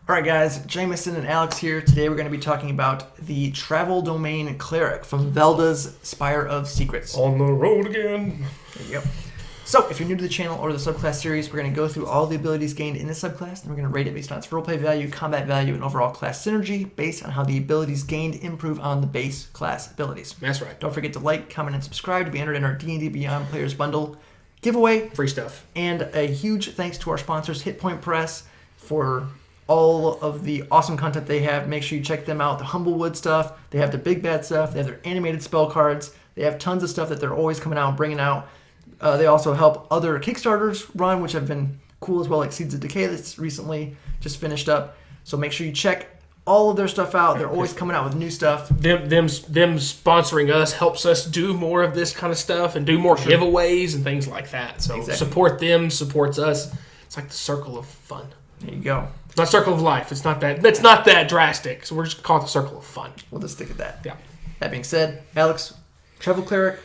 Alright guys, Jameson and Alex here. Today we're going to be talking about the Travel Domain Cleric from Valda's Spire of Secrets. On the road again. There you go. So, if you're new to the channel or the subclass series, we're going to go through all the abilities gained in this subclass, and we're going to rate it based on its roleplay value, combat value, and overall class synergy, based on how the abilities gained improve on the base class abilities. That's right. Don't forget to like, comment, and subscribe to be entered in our D&D Beyond Players Bundle giveaway. Free stuff. And a huge thanks to our sponsors, Hit Point Press, for all of the awesome content they have. Make sure you check them out. The Humblewood stuff, they have the Big Bad stuff, they have their animated spell cards, they have tons of stuff that they're always coming out and bringing out. They also help other Kickstarters run, which have been cool as well, like Seeds of Decay that's recently just finished up. So make sure you check all of their stuff out. They're always coming out with new stuff. Them sponsoring us helps us do more of this kind of stuff and do more giveaways and things like that. So Support them, supports us. It's like the circle of fun. There you go. It's not circle of life. It's not that drastic. So we're just calling it the circle of fun. We'll just stick at that. Yeah. That being said, Alex, Travel Cleric,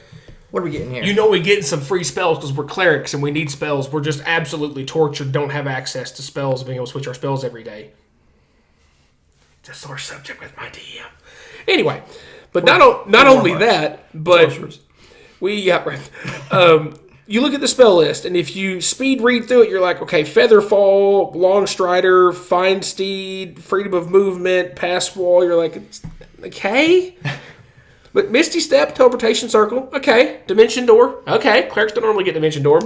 what are we getting here? You know we're getting some free spells because we're clerics and we need spells. We're just absolutely tortured, don't have access to spells, being able to switch our spells every day. It's a sore subject with my DM. Anyway, but not only that, but you look at the spell list, and if you speed read through it, you're like, okay, Featherfall, Long Strider, Find Steed, Freedom of Movement, Pass Wall. You're like, okay. But Misty Step, Teleportation Circle, okay. Dimension Door, okay. Clerics don't normally get Dimension Door.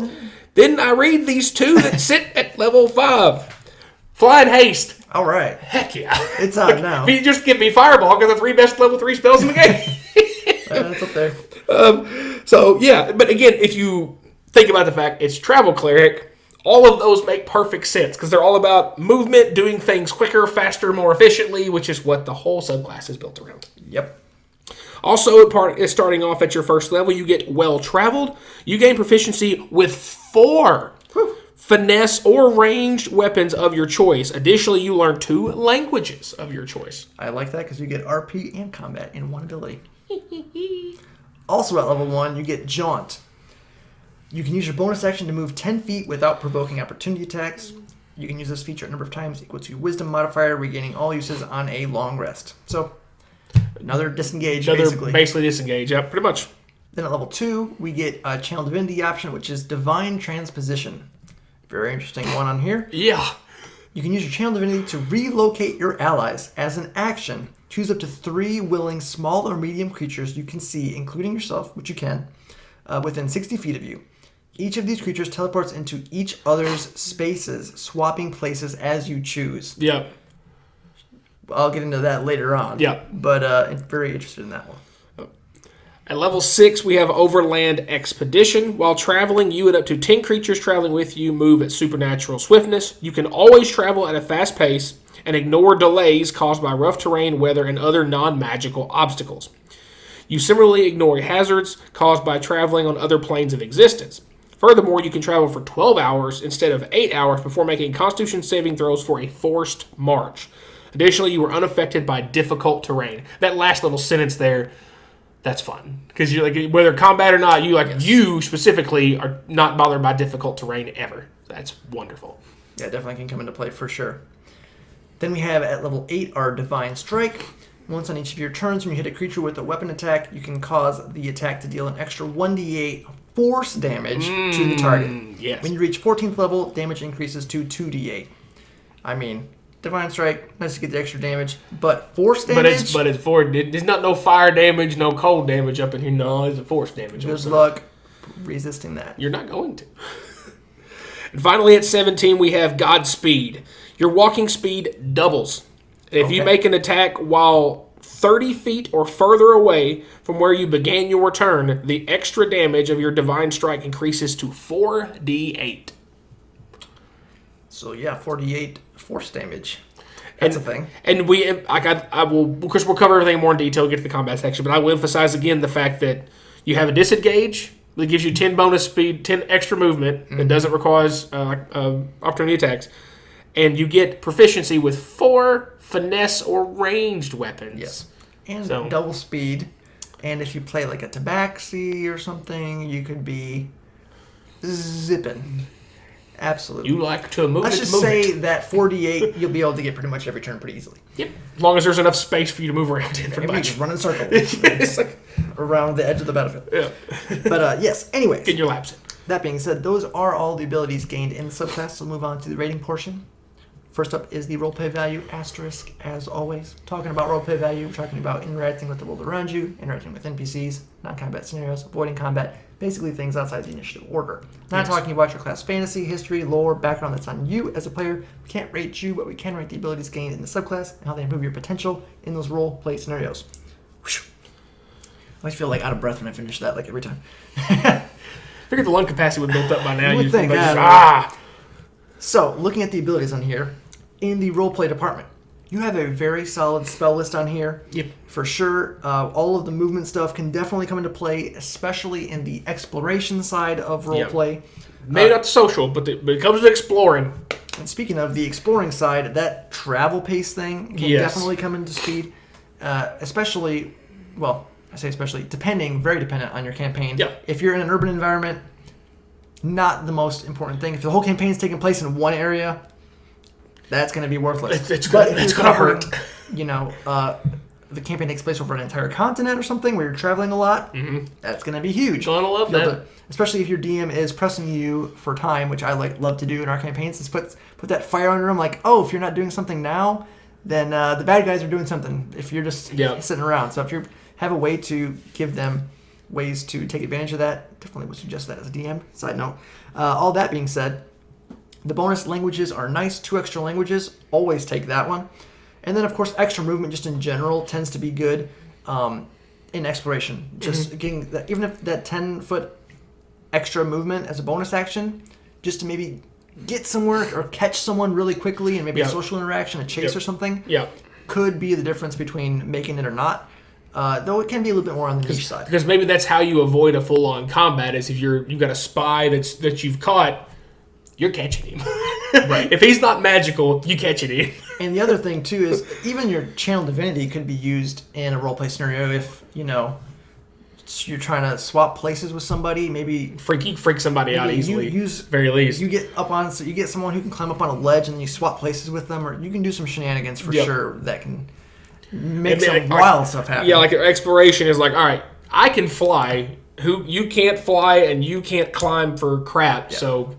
Then I read these two that sit at level 5. Flying Haste. All right. Heck yeah. It's out now. You just give me Fireball because the 3 best level 3 spells in the game. That's up there. So, yeah. But again, if you think about the fact it's Travel Cleric, all of those make perfect sense because they're all about movement, doing things quicker, faster, more efficiently, which is what the whole subclass is built around. Yep. Also, starting off at your first level, you get Well-Traveled. You gain proficiency with 4 finesse or ranged weapons of your choice. Additionally, you learn 2 languages of your choice. I like that because you get RP and combat in one ability. Also at level 1, you get Jaunt. You can use your bonus action to move 10 feet without provoking opportunity attacks. You can use this feature a number of times equal to your Wisdom modifier, regaining all uses on a long rest. So, another disengage, basically. Basically disengage, yeah, pretty much. Then at level 2, we get a Channel Divinity option, which is Divine Transposition. Very interesting one on here. Yeah. You can use your Channel Divinity to relocate your allies. As an action, choose up to 3 willing small or medium creatures you can see, including yourself, which you can, within 60 feet of you. Each of these creatures teleports into each other's spaces, swapping places as you choose. Yeah. I'll get into that later on. Yeah. But I'm very interested in that one. At level 6, we have Overland Expedition. While traveling, you and up to 10 creatures traveling with you move at supernatural swiftness. You can always travel at a fast pace and ignore delays caused by rough terrain, weather, and other non-magical obstacles. You similarly ignore hazards caused by traveling on other planes of existence. Furthermore, you can travel for 12 hours instead of 8 hours before making Constitution saving throws for a forced march. Additionally, you are unaffected by difficult terrain. That last little sentence there, that's fun. Because you're like, whether combat or not, you specifically are not bothered by difficult terrain ever. That's wonderful. Yeah, definitely can come into play for sure. Then we have at level 8 our Divine Strike. Once on each of your turns, when you hit a creature with a weapon attack, you can cause the attack to deal an extra 1d8 force damage to the target. Yes. When you reach 14th level, damage increases to 2d8. I mean, Divine Strike, nice to get the extra damage, but force damage? But it's for, there's not no fire damage, no cold damage up in here. No, it's a force damage. Good luck resisting that. You're not going to. And finally, at 17, we have Godspeed. Your walking speed doubles. If you make an attack while 30 feet or further away from where you began your turn, the extra damage of your Divine Strike increases to 4d8. So yeah, 48 force damage. That's a thing. And I will, because we'll cover everything more in detail, get to the combat section, but I will emphasize again the fact that you have a disengage that gives you 10 bonus speed, 10 extra movement that doesn't require opportunity attacks, and you get proficiency with 4 finesse or ranged weapons. Yes. And double speed. And if you play like a tabaxi or something, you could be zipping. Absolutely. You like to move Let's it, just move say it. that 4d8, you'll be able to get pretty much every turn pretty easily. Yep. As long as there's enough space for you to move around in, pretty Maybe much. just run in circles It's like, around the edge of the battlefield. yeah. But yes, anyways. Get your laps in. That being said, those are all the abilities gained in the subclass. So we'll move on to the rating portion. First up is the roleplay value asterisk, as always. Talking about roleplay value, we're talking about interacting with the world around you, interacting with NPCs, non-combat scenarios, avoiding combat, basically things outside the initiative order. Not talking about your class fantasy, history, lore, background that's on you as a player. We can't rate you, but we can rate the abilities gained in the subclass and how they improve your potential in those roleplay scenarios. Whew. I always feel like out of breath when I finish that, like every time. Figured the lung capacity would built up by now. You would think, just, So, looking at the abilities on here, in the roleplay department, you have a very solid spell list on here. Yep. For sure. All of the movement stuff can definitely come into play, especially in the exploration side of roleplay. Maybe not the social, but it comes to exploring. And speaking of the exploring side, that travel pace thing can definitely come into speed. Especially, well, I say especially, very dependent on your campaign. Yep. If you're in an urban environment, not the most important thing. If the whole campaign is taking place in one area, that's going to be worthless. It's going to hurt. You know, the campaign takes place over an entire continent or something where you're traveling a lot. Mm-hmm. That's going to be huge. Gonna love that. Especially if your DM is pressing you for time, which I love to do in our campaigns. Is put that fire under them. Like, oh, if you're not doing something now, then the bad guys are doing something. If you're just sitting around, so if you have a way to give them ways to take advantage of that, definitely would suggest that as a DM. Side note. All that being said, the bonus languages are nice. 2 extra languages, always take that one. And then, of course, extra movement just in general tends to be good in exploration. Just getting that, even if that 10-foot extra movement as a bonus action, just to maybe get somewhere or catch someone really quickly and maybe a social interaction, a chase or something, could be the difference between making it or not. Though it can be a little bit more on the niche side. Because maybe that's how you avoid a full-on combat is if you've got a spy that you've caught, you're catching him. Right. If he's not magical, you catching him. And the other thing, too, is even your channel divinity could be used in a roleplay scenario if, you're trying to swap places with somebody, maybe... Freak somebody out easily, very least. You get someone who can climb up on a ledge and you swap places with them, or you can do some shenanigans for sure that can make some wild stuff happen. Yeah, like exploration is like, all right, I can fly. You can't fly and you can't climb for crap, so...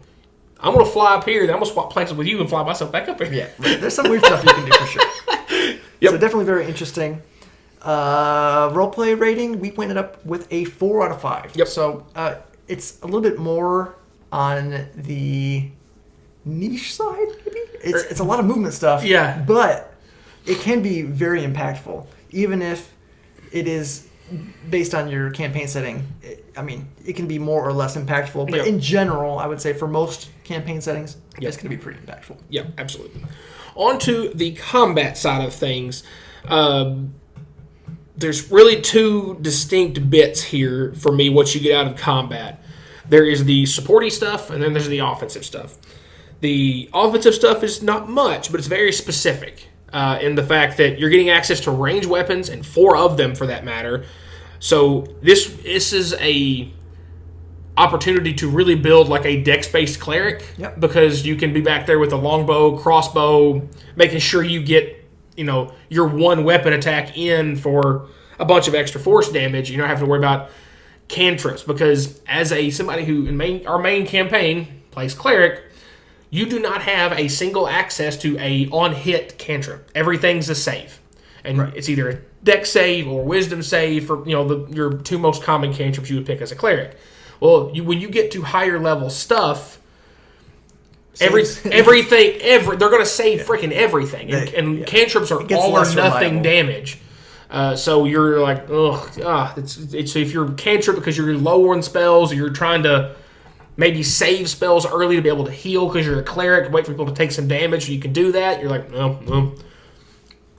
I'm going to fly up here, then I'm going to swap places with you and fly myself back up here. Yeah, right. There's some weird stuff you can do for sure. So definitely very interesting. Roleplay rating, we went it up with a 4 out of 5. Yep. So it's a little bit more on the niche side, maybe? It's a lot of movement stuff. Yeah. But it can be very impactful, even if it is based on your campaign setting. It can be more or less impactful, but in general, I would say for most campaign settings, it's going to be pretty impactful. Yeah, absolutely. On to the combat side of things. There's really 2 distinct bits here for me, what you get out of combat. There is the supporty stuff, and then there's the offensive stuff. The offensive stuff is not much, but it's very specific in the fact that you're getting access to ranged weapons, and 4 of them for that matter. So this is a opportunity to really build like a dex-based cleric, because you can be back there with a longbow, crossbow, making sure you get your 1 weapon attack in for a bunch of extra force damage. You don't have to worry about cantrips, because as somebody who in our main campaign plays cleric, you do not have a single access to a on-hit cantrip. Everything's a save. And it's either a dex save or wisdom save for your 2 most common cantrips you would pick as a cleric. Well, when you get to higher level stuff, everything they're going to save freaking everything, and cantrips are all or nothing damage. So you're like, it's if you're cantrip because you're low on spells, or you're trying to maybe save spells early to be able to heal because you're a cleric, wait for people to take some damage so you can do that. You're like,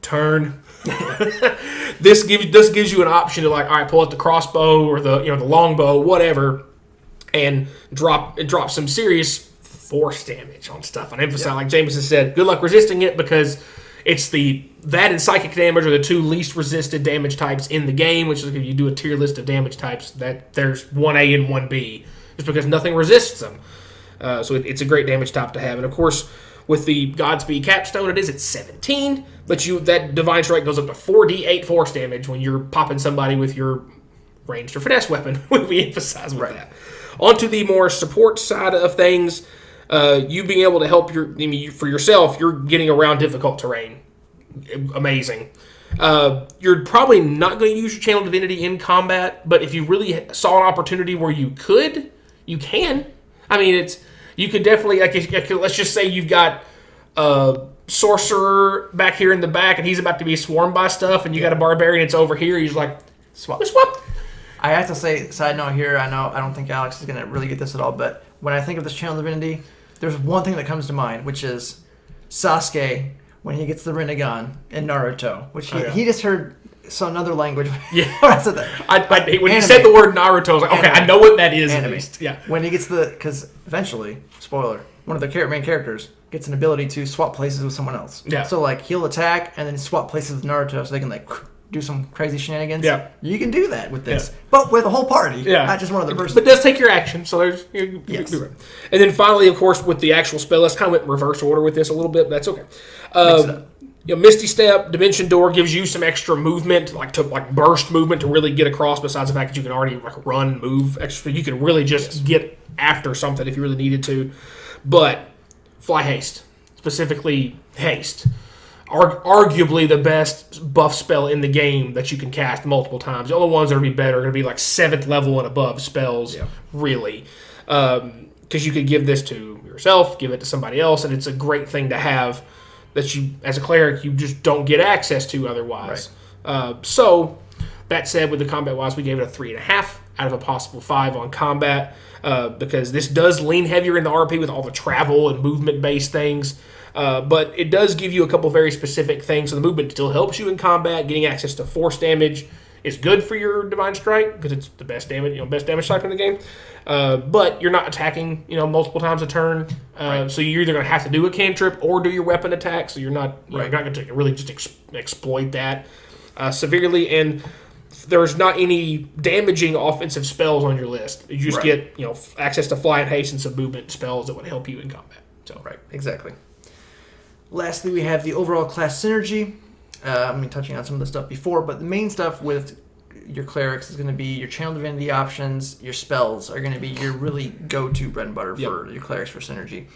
turn. This gives you an option to like, all right, pull out the crossbow or the the longbow, whatever, and drop some serious force damage on stuff. And emphasize, like Jameson said, good luck resisting it, because it's that and psychic damage are the 2 least resisted damage types in the game. Which is if you do a tier list of damage types, that there's 1A and 1B, just because nothing resists them. So it's a great damage type to have. And of course, with the Godspeed Capstone, it is at 17, but that Divine Strike goes up to 4d8 force damage when you're popping somebody with your ranged or finesse weapon. We emphasize with that. On to the more support side of things, you being able to help for yourself, you're getting around difficult terrain. Amazing. You're probably not going to use your Channel Divinity in combat, but if you really saw an opportunity where you could, you can. I mean, you could definitely, let's just say you've got a sorcerer back here in the back, and he's about to be swarmed by stuff, and you got a barbarian that's over here. He's like, swap. I have to say, side note here, I don't think Alex is going to really get this at all, but when I think of this Channel Divinity, there's one thing that comes to mind, which is Sasuke when he gets the Rinnegan in Naruto, which he just heard another language. Yeah. When I said that. When you said the word Naruto, I was like, okay, I know what that is at least. Yeah. When he gets because eventually, spoiler, one of the main characters gets an ability to swap places with someone else. Yeah. So he'll attack and then swap places with Naruto so they can do some crazy shenanigans. Yeah. You can do that with this, but with a whole party, not just one other person. But it does take your action, so there's yes. And then finally, of course, with the actual spell, let's kind of went in reverse order with this a little bit, but that's okay. Misty Step, Dimension Door gives you some extra movement, burst movement to really get across. Besides the fact that you can already run, move extra, you can really just get after something if you really needed to. But Fly Haste, specifically Haste, arguably the best buff spell in the game that you can cast multiple times. The only ones that are going to be better are going to be 7th level and above spells, really. Because you could give this to yourself, give it to somebody else, and it's a great thing to have that you, as a cleric, you just don't get access to otherwise. Right. So, that said, with the combat-wise, we gave it a 3.5 out of a possible 5 on combat, because this does lean heavier in the RP with all the travel and movement-based things. But it does give you a couple very specific things. So the movement still helps you in combat. Getting access to force damage is good for your Divine Strike because it's the best damage type in the game. But you're not attacking, multiple times a turn. So you're either going to have to do a cantrip or do your weapon attack. So you're not going to really just exploit that severely. And there's not any damaging offensive spells on your list. You just get access to fly and haste and some movement spells that would help you in combat. So exactly. Lastly, we have the overall class synergy. Touching on some of the stuff before, but the main stuff with your clerics is going to be your Channel Divinity options. Your spells are going to be your really go-to bread and butter for your clerics for synergy.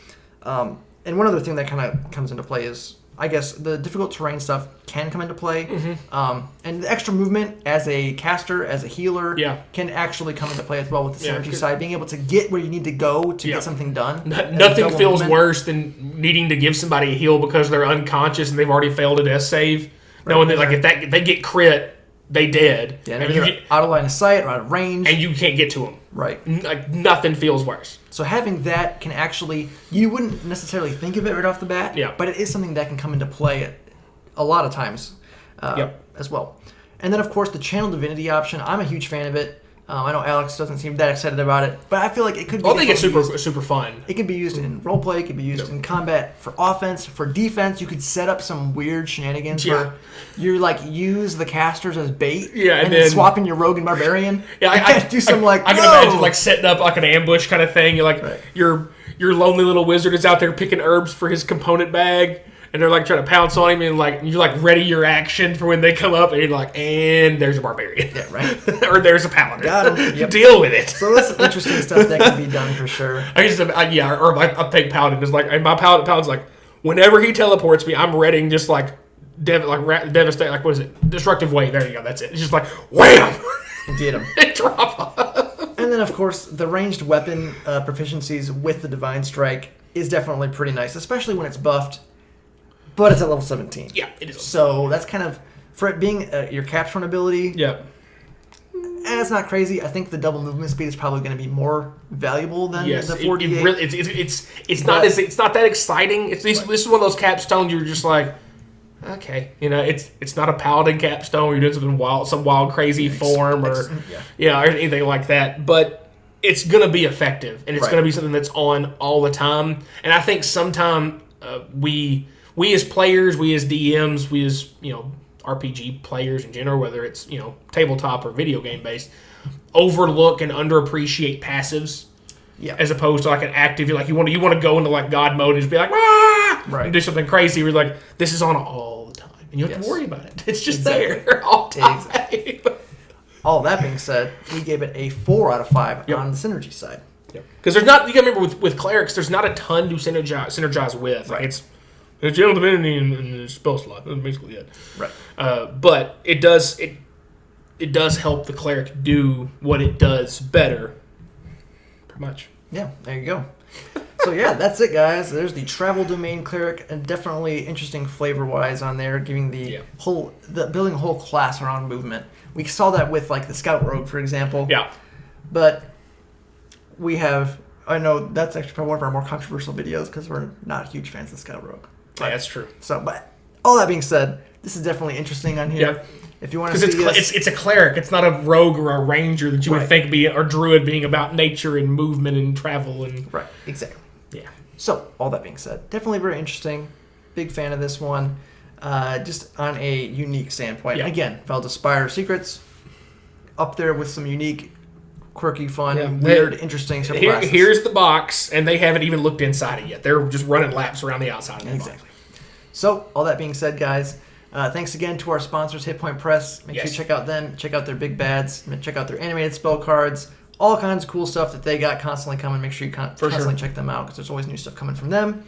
And one other thing that kind of comes into play is, I guess, the difficult terrain stuff can come into play. Mm-hmm. And the extra movement as a caster, as a healer, can actually come into play as well with the synergy side. Being able to get where you need to go to get something done. Nothing feels worse than needing to give somebody a heal because they're unconscious and they've already failed a death save. Knowing that, if they get crit, they dead. Yeah, and they're out of line of sight or out of range. And you can't get to them. Right. Nothing feels worse. So having that can actually, you wouldn't necessarily think of it right off the bat, but it is something that can come into play a lot of times as well. And then, of course, the Channel Divinity option, I'm a huge fan of it. I know Alex doesn't seem that excited about it, but I feel like it could be... I think it's super fun. It could be used in roleplay, it could be used in combat for offense, for defense. You could set up some weird shenanigans where you use the casters as bait and then swapping your rogue and barbarian. I do some I can imagine setting up an ambush kind of thing. You're your lonely little wizard is out there picking herbs for his component bag. And they're trying to pounce on him, and you're ready your action for when they come up, and you're and there's a barbarian, or there's a paladin. Got him. Deal with it. So that's some interesting stuff that can be done for sure. I think paladin is and my paladin's whenever he teleports me, I'm ready, just devastate. What is it? Destructive wave. There you go. That's it. It's just wham. Get him. Drop. And then of course the ranged weapon proficiencies with the Divine Strike is definitely pretty nice, especially when it's buffed. But it's at level 17. Yeah, it is. So that's kind of, for it being your capstone ability, it's not crazy. I think the double movement speed is probably going to be more valuable than the 4d8. It's not that exciting. This is one of those capstones you're just okay, it's not a paladin capstone where you're doing some wild crazy form or anything like that. But it's going to be effective, and it's going to be something that's on all the time. And I think sometime we as players, we as DMs, we as RPG players in general, whether it's tabletop or video game based, overlook and underappreciate passives. Yeah. As opposed to like an active, like you want to go into like God mode and just be like, ah, Right. and do something crazy. Where you're like, this is on all the time, and you don't have to worry about it. It's just there all the time. Exactly. All that being said, we gave it a 4 out of 5 on the synergy side. Because there's not, you gotta remember with clerics, there's not a ton to synergize with. Like it's general divinity and spell slot. That's basically it. Right. But it does help the cleric do what it does better. Pretty much. Yeah, there you go. So yeah, that's it, guys. There's the Travel Domain Cleric, and definitely interesting flavor-wise on there, giving the building a whole class around movement. We saw that with like the Scout Rogue, for example. Yeah. But we have, I know that's actually probably one of our more controversial videos because we're not huge fans of Scout Rogue. Yeah, that's true. So, but all that being said, this is definitely interesting on here. Yeah. If you want to see this, it's a cleric. It's not a rogue or a ranger that you would think or druid being about nature and movement and travel and right, exactly. Yeah. So all that being said, definitely very interesting. Big fan of this one. Just on a unique standpoint. Yeah. Again, Valda Spire Secrets up there with some unique, quirky, fun, weird, interesting stuff. Here's the box, and they haven't even looked inside it yet. They're just running laps around the outside of it. Exactly. So all that being said, guys, thanks again to our sponsors, Hit Point Press. Make sure you check out them, check out their big bads, check out their animated spell cards, all kinds of cool stuff that they got constantly coming. Make sure you constantly check them out because there's always new stuff coming from them.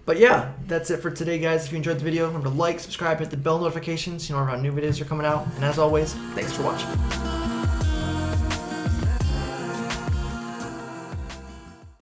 But yeah, that's it for today, guys. If you enjoyed the video, remember to like, subscribe, hit the bell notifications. You know about new videos are coming out. And as always, thanks for watching.